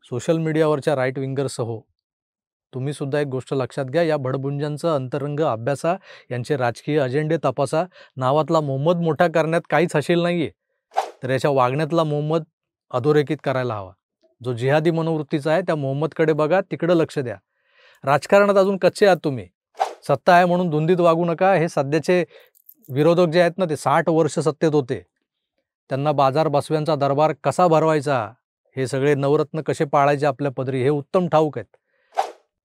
Social मीडियावरच्या right विंगरसह तुम्ही सुद्धा एक गोष्ट लक्षात घ्या, या भडबुंजांचं अंतरंग अभ्यासा, यांचे राजकीय अजेंडे तपासा. नावातला मोहम्मद मोठा करण्यात काहीच हशील नाहीये, तर याच्या वागण्यातला मोहम्मद अधोरेखित करायला हवा. जो जिहादी मनोवृत्तीचा आहे त्या मोहम्मदकडे बघा, तिकडे लक्ष द्या. राजकारणात अजून कच्चे आहात तुम्ही. सत्ता आहे म्हणून धुंदीत वागू नका. हे सध्याचे विरोधक जे आहेत ना, ते 60 वर्ष सत्तेत होते. त्यांना बाजार बसव्यांचा दरबार कसा भरवायचा, हे सगळे नवरत्न कसे पाळायचे आपल्या पदरी, हे उत्तम ठाऊक आहेत.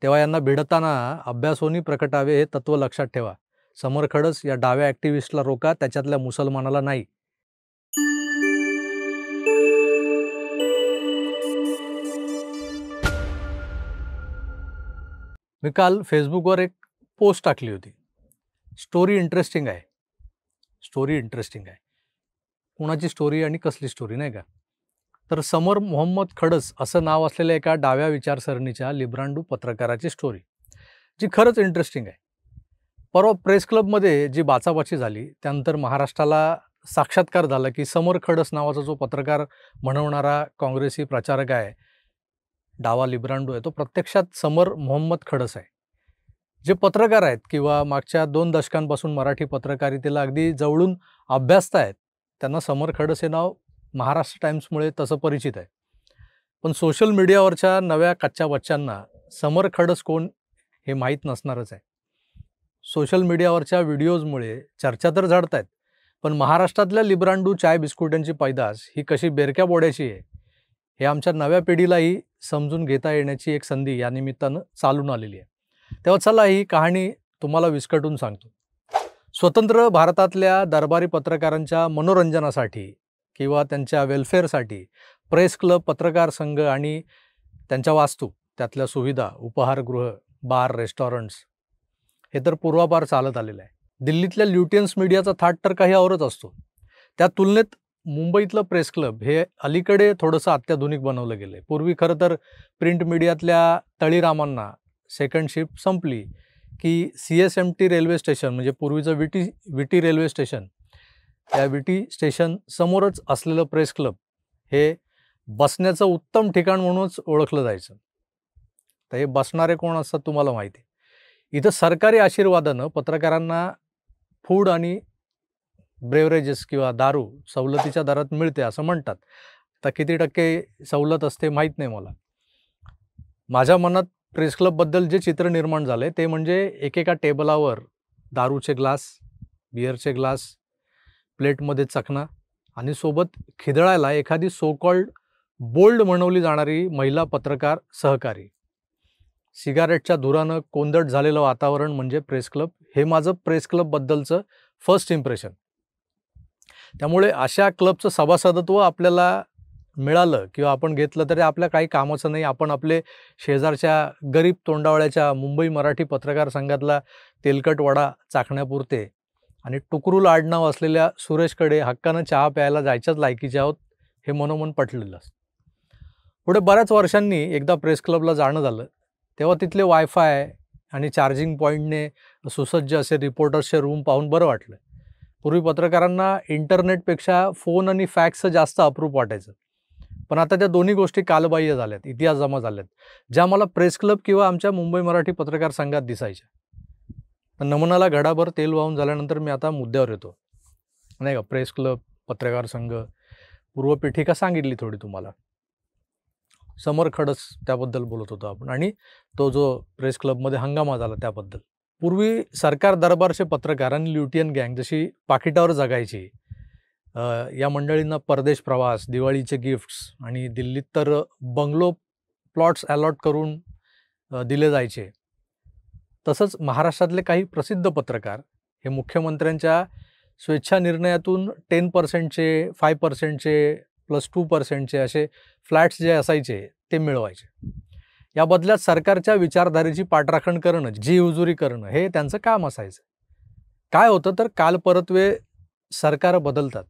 तेव्हा यांना भिडताना अभ्यासोनी प्रकटावे, हे तत्व लक्षात ठेवा. समर खडस या डाव्या ॲक्टिव्हिस्टला रोका, त्याच्यातल्या मुसलमानाला नाही. मी काल फेसबुकवर एक पोस्ट टाकली होती. स्टोरी इंटरेस्टिंग आहे. कुणाची स्टोरी आणि कसली स्टोरी, नाही का? तर समर मोहम्मद खडस असं नाव असलेल्या एका डाव्या विचारसरणीच्या लिब्रांडू पत्रकाराची स्टोरी, जी खरंच इंटरेस्टिंग आहे. परवा प्रेस क्लबमध्ये जी बाचाबाची झाली, त्यानंतर महाराष्ट्राला साक्षात्कार झाला की समर खडस नावाचा जो पत्रकार म्हणवणारा काँग्रेसी प्रचारक आहे, डावा लिब्रांडू आहे, तो प्रत्यक्षात समर मोहम्मद खडस आहे. जे पत्रकार आहेत किंवा मागच्या 2 दशकांपासून मराठी पत्रकारितेला अगदी जवळून अभ्यासतायत, त्यांना समर खडस हे नाव महाराष्ट्र टाइम्समुळे तसं परिचित आहे. पण सोशल मीडियावरच्या नव्या कच्च्या बच्चांना समर खडस कोण हे माहीत नसणारच आहे. सोशल मीडियावरच्या व्हिडिओजमुळे चर्चा तर झडत आहेत, पण महाराष्ट्रातल्या लिब्रांडू चाय बिस्कुटांची पैदास ही कशी बेरक्या बोड्याची आहे, हे आमच्या नव्या पिढीलाही समजून घेता येण्याची एक संधी या निमित्तानं चालून आलेली आहे. तेव्हा चला ही कहाणी तुम्हाला विस्कटून सांगतो. स्वतंत्र भारतातल्या दरबारी पत्रकारांच्या मनोरंजनासाठी किंवा त्यांच्या वेलफेअरसाठी प्रेस क्लब, पत्रकार संघ आणि त्यांच्या वास्तू, त्यातल्या सुविधा, उपहारगृह, बार, रेस्टॉरंट्स हे तर पूर्वापार चालत आलेलं आहे. दिल्लीतल्या ल्युटियन्स मीडियाचा थाट तर काही औरच असतो. त्या तुलनेत मुंबईतलं प्रेस क्लब हे अलीकडे थोडंसं अत्याधुनिक बनवलं गेलं आहे. पूर्वी खरं तर प्रिंट मीडियातल्या तळीरामांना सेकंड शिफ्ट संपली की CSMT रेल्वे स्टेशन, म्हणजे पूर्वीचं विटी रेल्वे स्टेशन, त्या विटी स्टेशन समोरच असलेलं प्रेस क्लब हे बसण्याचं उत्तम ठिकाण म्हणूनच ओळखलं जायचं. तर हे बसणारे कोण असतात तुम्हाला माहिती आहे. इथं सरकारी आशीर्वादानं पत्रकारांना फूड आणि ब्रेवरेजेस किंवा दारू सवलतीच्या दरात मिळते असं म्हणतात. तर किती टक्के सवलत असते माहीत नाही मला. माझ्या मनात प्रेस क्लबबद्दल जे चित्र निर्माण झाले ते म्हणजे एकेका टेबलावर दारूचे ग्लास, बिअरचे ग्लास, प्लेटमध्ये चखना आणि सोबत खिदळायला एखादी सो कॉल्ड बोल्ड म्हणवली जाणारी महिला पत्रकार सहकारी. सिगारेटच्या धुरानं कोंदट झालेलं वातावरण म्हणजे प्रेस क्लब. हे माझं प्रेस क्लबबद्दलचं फर्स्ट इम्प्रेशन. त्यामुळे अशा क्लबचं सभासदत्व आपल्याला मिळालं किंवा आपण घेतलं तरी आपल्या काही कामाचं नाही. आपण आपले शेजारच्या गरीब तोंडावळ्याच्या मुंबई मराठी पत्रकार संघातला तेलकट वडा चाखण्यापुरते आणि टुकरूल आडनाव असलेल्या सुरेशकडे हक्कानं चहा प्यायला जायच्याच लायकीचे आहोत, हे मनोमन पटलेलं असतं. पुढे बऱ्याच वर्षांनी एकदा प्रेस क्लबला जाणं झालं, तेव्हा तिथले वायफाय आणि चार्जिंग पॉईंटने सुसज्ज असे रिपोर्टर्सचे रूम पाहून बरं वाटलं. पूर्वी पत्रकारांना इंटरनेटपेक्षा फोन आणि फॅक्स जास्त अप्रूप वाटायचं. पण आता त्या दोन्ही गोष्टी कालबाह्य झाल्यात, इतिहास जमा झाल्यात, ज्या मला प्रेस क्लब किंवा आमच्या मुंबई मराठी पत्रकार संघात दिसायच्या. पण नमनाला घडाभर तेल वाहून झाल्यानंतर मी आता मुद्द्यावर येतो, नाही का. प्रेस क्लब, पत्रकार संघ, पूर्वपीठिका सांगितली थोडी तुम्हाला. समर खडस त्याबद्दल बोलत होतो आपण, आणि तो जो प्रेस क्लबमध्ये हंगामा झाला त्याबद्दल. पूर्वी सरकार दरबारचे पत्रकार आणि ल्युटियन गँग जशी पाकिटावर जगायची, या मंडळींना परदेश प्रवास, दिवाळीचे गिफ्ट्स आणि दिल्लीत तर बंगलो प्लॉट्स अलॉट करून दिले जायचे, तसंच महाराष्ट्रातले काही प्रसिद्ध पत्रकार हे मुख्यमंत्र्यांच्या स्वेच्छा निर्णयातून 10%चे, 5%चे, +2%चे असे फ्लॅट्स जे असायचे ते मिळवायचे. या बदल्यात सरकारच्या विचारधारेची पाठराखण करणं, जी हुजुरी करणं, हे त्यांचं काम असायचं. काय होतं तर कालपरत्वे सरकार बदलतात,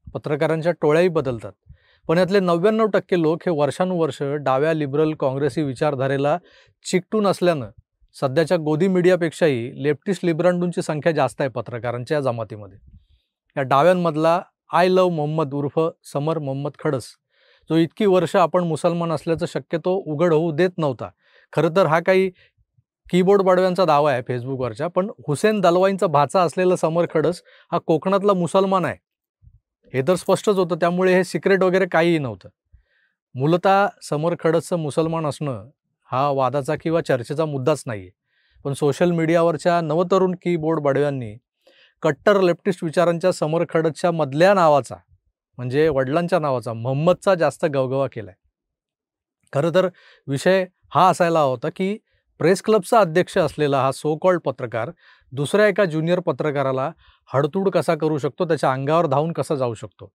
पत्रकारांच्या टोळ्याही बदलतात, पण यातले 99% लोक हे वर्षानुवर्ष डाव्या लिबरल काँग्रेसी विचारधारेला चिकटून असल्यानं सध्याच्या गोदी मीडियापेक्षाही लेफ्टिस्ट लिब्रांडूंची संख्या जास्त आहे पत्रकारांच्या जमातीमध्ये. या डाव्यांमधला आय लव्ह मोहम्मद उर्फ समर मोहम्मद खडस जो इतकी वर्ष आपण मुसलमान असल्याचं शक्यतो उघड होऊ देत नव्हता. खरं तर हा काही कीबोर्ड बडव्यांचा दावा आहे फेसबुकवरच्या, पण हुसेन दलवाईंचा भाचा असलेला समर खडस हा कोकणातला मुसलमान आहे हे तर स्पष्टच होतं. त्यामुळे हे सिक्रेट वगैरे काहीही नव्हतं. मूलतः समर खडसचं मुसलमान असणं हा वादाचा किंवा चर्चेचा मुद्दाच नाहीये. पण सोशल मीडियावरच्या नवतरुण कीबोर्ड बडव्यांनी कट्टर लेफ्टिस्ट विचारांच्या समर खडसच्या मधल्या नावाचा म्हणजे वडिलांच्या नावाचा मोहम्मदचा जास्त गवगवा केलाय. खरं तर विषय हा असायला होता की प्रेस क्लबचा अध्यक्ष असलेला हा सो कॉल्ड पत्रकार दुसऱ्या एका ज्युनियर पत्रकाराला हडतूड कसा करू शकतो, त्याच्या अंगावर धावून कसा जाऊ शकतो.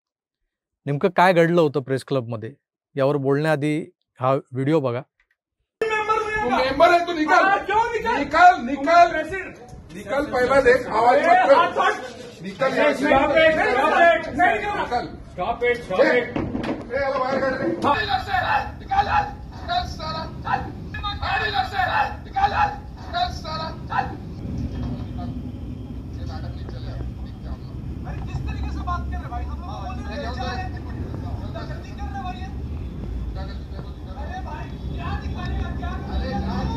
नेमकं काय घडलं होतं प्रेस क्लबमध्ये यावर बोलण्याआधी हा व्हिडिओ बघा. तू मेंबर है, तू निकल निकल निकल निकल, पहला देख, आवाज मत कर, निकल यहाँ से, निकल, Stop it, stop it. ए, याला बाहेर काढ रे. निकाल साला, निकाल साला. ये नाटक नहीं चल रहा है. अरे किस तरीके से बात कर रहे भाई, हम लोग बोल रहे हैं जा रहे हैं, गलती कर रहे भाई. अरे भाई क्या दिखाएगा, क्या अरे चल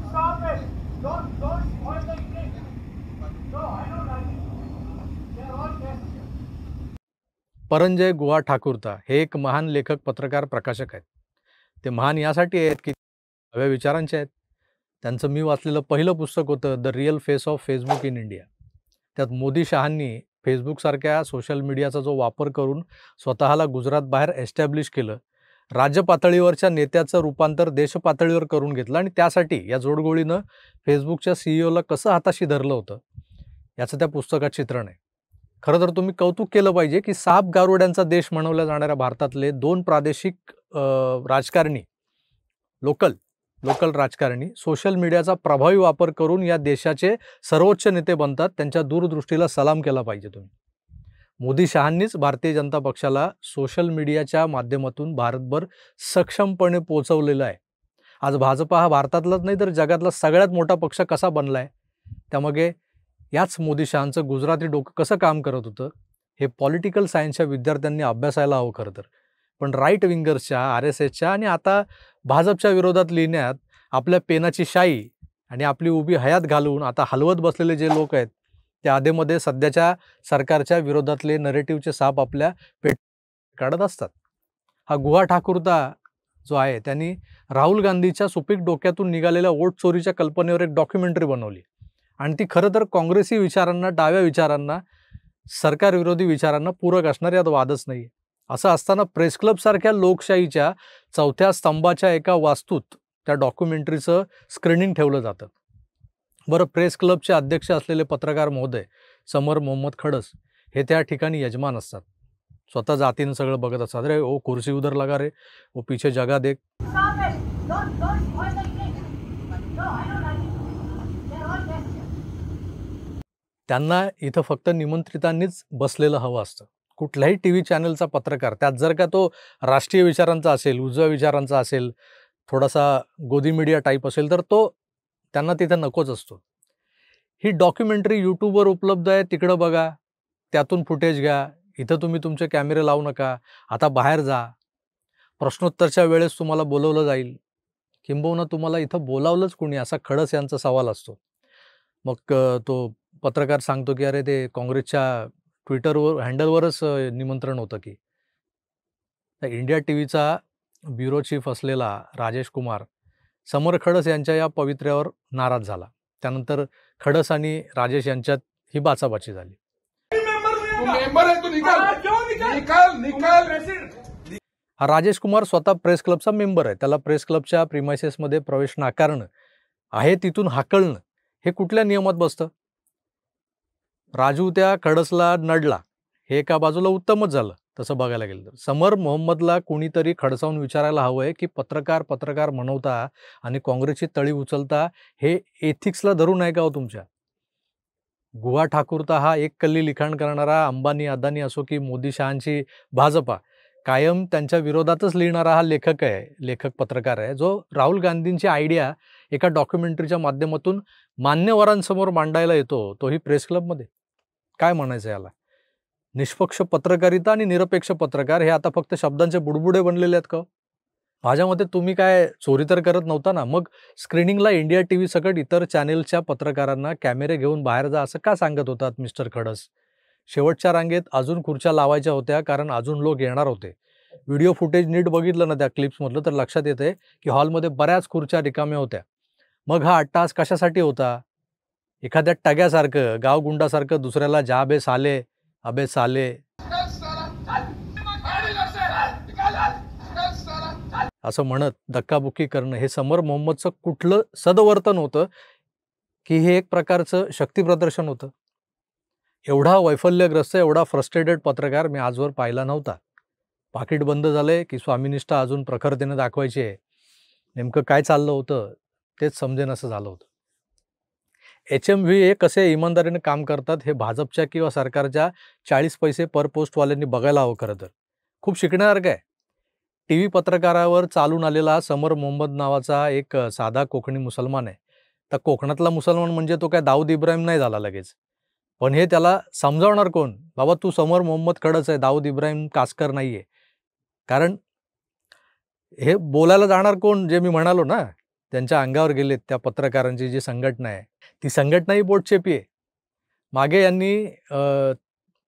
Stop it. Don't spoil the image. No, I know nothing. They are all guests here. Paranjoy गुहा ठाकूरता हे एक महान लेखक, पत्रकार, प्रकाशक आहेत. ते महान यासाठी आहेत की नव्या विचारांचे आहेत. त्यांचं मी वाचलेलं पहिलं पुस्तक होतं the real face of Facebook in India. त्यात मोदी शहांनी फेसबुकसारख्या सोशल मीडियाचा जो वापर करून स्वतःला गुजरात बाहेर एस्टॅब्लिश केलं, राज्य पातळीवरच्या नेत्याचं रूपांतर देश पातळीवर करून घेतलं आणि त्यासाठी या जोडगोळीनं फेसबुकच्या सीईओला कसं हाताशी धरलं होतं याचं त्या पुस्तकात चित्रण आहे. खरं तर तुम्ही कौतुक केलं पाहिजे की साप गारुड्यांचा देश म्हणवल्या जाणाऱ्या भारतातले 2 प्रादेशिक राजकारणी, लोकल राजकारणी सोशल मीडियाचा प्रभावी वापर करून या देशाचे सर्वोच्च नेते बनतात. त्यांच्या दूरदृष्टीला सलाम केला पाहिजे तुम्ही. मोदी शहांनीच भारतीय जनता पक्षाला सोशल मीडियाच्या माध्यमातून भारतभर सक्षमपणे पोहोचवलेलं आहे. आज भाजपा हा भारतातलाच नाही तर जगातला सगळ्यात मोठा पक्ष कसा बनलाय, त्यामागे याच मोदी शहांचं गुजराती डोकं कसं काम करत होतं हे पॉलिटिकल सायन्सच्या विद्यार्थ्यांनी अभ्यासायला हवं खरं तर. पण राईट विंगर्सच्या, RSSच्या आणि आता भाजपच्या विरोधात लिहिण्यात आपल्या पेनाची शाई आणि आपली उभी हयात घालून आता हलवत बसलेले जे लोक आहेत त्या आधेमध्ये सध्याच्या सरकारच्या विरोधातले नरेटिव्हचे साप आपल्या पेट काढत असतात. हा गुहा ठाकूरता जो आहे त्यांनी राहुल गांधीच्या सुपीक डोक्यातून निघालेल्या वोट चोरीच्या कल्पनेवर एक डॉक्युमेंटरी बनवली आणि ती खरं तर काँग्रेसी विचारांना, डाव्या विचारांना, सरकारविरोधी विचारांना पूरक असणार यात वादच नाही. असं असताना प्रेस क्लबसारख्या लोकशाहीच्या चौथ्या स्तंभाच्या एका वास्तूत त्या डॉक्युमेंटरीचं स्क्रीनिंग ठेवलं जातं. बरं, प्रेस क्लबचे अध्यक्ष असलेले पत्रकार महोदय समर मोहम्मद खडस हे त्या ठिकाणी यजमान असतात. स्वतः जातीनं सगळं बघत असतात. अरे ओ कुर्सी उधर लगा रे, ओ पीछे जगह देख. Stop it. Don't spoil the image. No, I know nothing. They are all guests here. त्यांना इथं फक्त निमंत्रितांनीच बसलेलं हवं असतं. कुठल्याही टीव्ही चॅनलचा पत्रकार, त्यात जर का तो राष्ट्रीय विचारांचा असेल, उजव्या विचारांचा असेल, थोडासा गोदी मीडिया टाईप असेल तर तो त्यांना तिथे नकोच असतो. ही डॉक्युमेंटरी यूट्यूबवर उपलब्ध आहे, तिकडं बघा, त्यातून फुटेज घ्या. इथं तुम्ही तुमचे कॅमेरे लावू नका. आता बाहेर जा. प्रश्नोत्तरच्या वेळेस तुम्हाला बोलवलं जाईल, किंबहुना तुम्हाला इथं बोलावलंच कोणी, असा खडस यांचा सवाल असतो. मग तो पत्रकार सांगतो की अरे ते काँग्रेसच्या ट्विटरवर हँडलवरच निमंत्रण होतं की. तर इंडिया टीव्हीचा ब्युरो चीफ असलेला राजेश कुमार समर खडस यांच्या या पवित्र्यावर नाराज झाला. त्यानंतर खडस आणि राजेश यांच्यात ही बाचाबाची झाली. तू मेंबर है, तू निकल निकल निकल. हा राजेश कुमार स्वतः प्रेस क्लबचा मेंबर आहे. त्याला प्रेस क्लबच्या प्रिमायसेसमध्ये प्रवेश नाकारणं, आहे तिथून हाकलणं हे कुठल्या नियमात बसतं? राजू त्या खडसला नडला, हे एका बाजूला उत्तमच झालं तसं बघायला गेलं तर. समर मोहम्मदला कोणीतरी खडसावून विचारायला हवंय की पत्रकार म्हणवता आणि काँग्रेसची तळी उचलता हे एथिक्सला धरून आहे का हो तुमच्या? गुहा ठाकूरता हा एक कल्ली लिखाण करणारा अंबानी, अदानी असो की मोदी शहांची भाजपा कायम त्यांच्या विरोधातच लिहिणारा हा लेखक पत्रकार आहे, जो राहुल गांधींची आयडिया एका डॉक्युमेंटरीच्या माध्यमातून मान्यवरांसमोर मांडायला येतो, तोही प्रेस क्लबमध्ये. काय म्हणायचं याला? निष्पक्ष पत्रकारिता आणि निरपेक्ष पत्रकार हे आता फक्त शब्दांचे बुडबुडे बनलेले आहेत का? माझ्या मते तुम्ही काय चोरी तर करत नव्हता ना? मग स्क्रीनिंगला इंडिया टीव्ही सकट इतर चॅनेलच्या पत्रकारांना कॅमेरे घेऊन बाहेर जा असं का सांगत होतात मिस्टर खडस? शेवटच्या रांगेत अजून खुर्च्या लावायच्या होत्या, कारण अजून लोक येणार होते. व्हिडिओ फुटेज नीट बघितलं ना त्या क्लिप्समधलं, तर लक्षात येते की हॉलमध्ये बऱ्याच खुर्च्या रिकाम्या होत्या. मग हा अट्टहास कशासाठी होता? एखाद्या टग्यासारखं, गावगुंडासारखं दुसऱ्याला जा बे साले, अबे साले असं म्हणत धक्काबुक्की करणं हे समर मोहम्मदचं कुठलं सदवर्तन होतं, की हे एक प्रकारचं शक्ती प्रदर्शन होतं? एवढा वैफल्यग्रस्त, एवढा फ्रस्ट्रेटेड पत्रकार मी आजवर पाहिला नव्हता. पाकीट बंद झालंय की स्वामीनिष्ठा अजून प्रखरतेने दाखवायची आहे? नेमकं काय चाललं होतं तेच समजेनसं झालं होतं. HMV हे कसे इमानदारीने काम करतात हे भाजपच्या किंवा सरकारच्या 40 पैसे पर पोस्टवाल्यांनी बघायला हवं. खरं तर खूप शिकण्यासारखं आहे. TV पत्रकारावर चालून आलेला समर मोहम्मद नावाचा एक साधा कोकणी मुसलमान आहे. तर कोकणातला मुसलमान म्हणजे तो काय दाऊद इब्राहिम नाही झाला लगेच. पण हे त्याला समजावणार कोण? बाबा तू समर मोहम्मद खडस आहे, दाऊद इब्राहिम कासकर नाहीये. कारण हे बोलायला जाणार कोण? जे मी म्हणालो ना, त्यांच्या अंगावर गेलेत त्या पत्रकारांची जी संघटना आहे, ती संघटनाही बोटचेपी आहे. मागे यांनी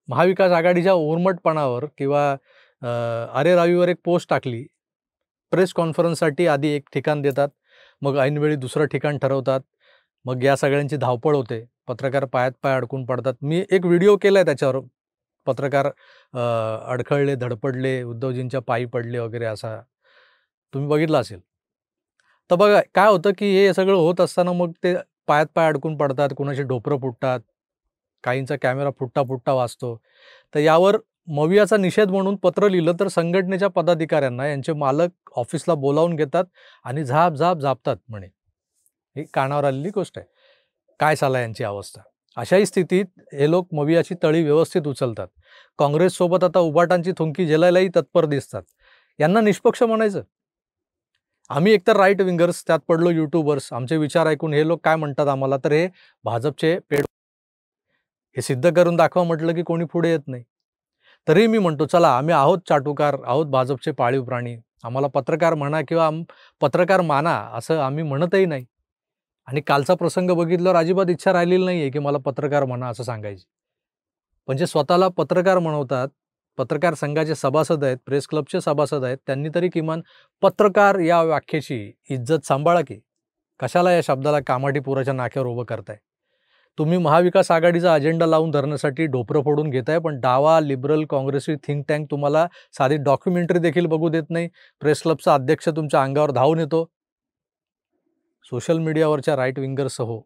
महाविकास आघाडीच्या उर्मटपणावर किंवा अरे रावीवर एक पोस्ट टाकली. प्रेस कॉन्फरन्ससाठी आधी एक ठिकाण देतात, मग ऐनवेळी दुसरं ठिकाण ठरवतात. मग या सगळ्यांची धावपळ होते. पत्रकार पायात पाय अडकून पडतात. मी एक व्हिडिओ केला आहे त्याच्यावर. पत्रकार अडखळले, धडपडले, उद्धवजींच्या पायी पडले वगैरे असा तुम्ही बघितला असेल. तर बघा काय होतं की हे सगळं होत असताना मग ते पायात पाय अडकून पडतात, कुणाची ढोपरं फुटतात, काहींचा कॅमेरा फुटता वाचतो. तर यावर मवियाचा निषेध म्हणून पत्र लिहिलं तर संघटनेच्या पदाधिकाऱ्यांना यांचे मालक ऑफिसला बोलावून घेतात आणि झापतात म्हणे. ही कानावर आलेली गोष्ट आहे. काय साला यांची अवस्था. अशाही स्थितीत हे लोक मवियाची तळी व्यवस्थित उचलतात. काँग्रेससोबत आता उबाटांची थुंकी झेलायलाही तत्पर दिसतात. यांना निष्पक्ष म्हणायचं? आम्ही एकतर राईट विंगर्स, त्यात पडलो यूट्यूबर्स. आमचे विचार ऐकून हे लोक काय म्हणतात आम्हाला, तर हे भाजपचे पेड. हे सिद्ध करून दाखवा म्हटलं की कोणी पुढे येत नाही. तरी मी म्हणतो चला, आम्ही आहोत चाटुकार, आहोत भाजपचे पाळीव प्राणी. आम्हाला पत्रकार म्हणा किंवा पत्रकार माना असं आम्ही म्हणतही नाही. आणि कालचा प्रसंग बघितल्यावर अजिबात इच्छा राहिलेली नाही आहे की मला पत्रकार म्हणा असं सांगायची. पण जे स्वतःला पत्रकार म्हणवतात, पत्रकार संघाचे सभासद आहेत, प्रेस क्लबचे सभासद आहेत, त्यांनी तरी किमान पत्रकार या व्याख्येची इज्जत सांभाळा की. कशाला या शब्दाला कामाठीपुराच्या नाक्यावर उभं करताय? तुम्ही महाविकास आघाडीचा अजेंडा लावून धरण्यासाठी ढोपरं फोडून घेताय, पण डावा, लिबरल, काँग्रेसी थिंक टँक तुम्हाला साधी डॉक्युमेंटरी देखील बघू देत नाही. प्रेस क्लबचा अध्यक्ष तुमच्या अंगावर धावून येतो. सोशल मीडियावरच्या राईट विंगरसह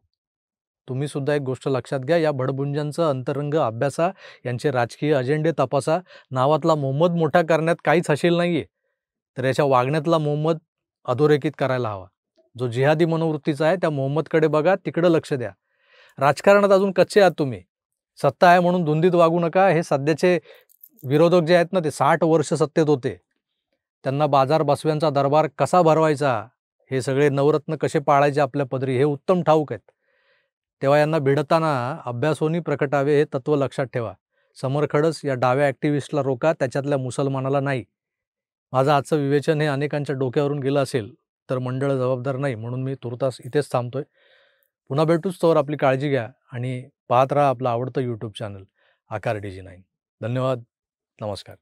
तुम्ही सुद्धा एक गोष्ट लक्षात घ्या, या भडभुंजांचं अंतरंग अभ्यासा, यांचे राजकीय अजेंडे तपासा. नावातला मोहम्मद मोठा करण्यात काहीच हशील नाहीये, तर याच्या वागण्यातला मोहम्मद अधोरेखित करायला हवा. जो जिहादी मनोवृत्तीचा आहे त्या मोहम्मदकडे बघा, तिकडं लक्ष द्या. राजकारणात अजून कच्चे आहात तुम्ही. सत्ता आहे म्हणून धुंदीत वागू नका. हे सध्याचे विरोधक जे आहेत ना, ते 60 वर्ष सत्तेत होते. त्यांना बाजार बसव्यांचा दरबार कसा भरवायचा, हे सगळे नवरत्न कसे पाळायचे आपल्या पदरी, हे उत्तम ठाऊक आहेत. तेव्हा यांना भिडताना अभ्यासोनी प्रकटावे हे तत्व लक्षात ठेवा. समर खडस या डाव्या ॲक्टिव्हिस्टला रोका, त्याच्यातल्या मुसलमानाला नाही. माझं आजचं विवेचन हे अनेकांच्या डोक्यावरून गेलं असेल तर मंडळ जबाबदार नाही, म्हणून मी तुर्तास इथेच थांबतोय. पुन्हा भेटूच, तोवर आपली काळजी घ्या आणि पाहत राहा आपलं आवडतं यूट्यूब चॅनल आकार DG9. धन्यवाद. नमस्कार.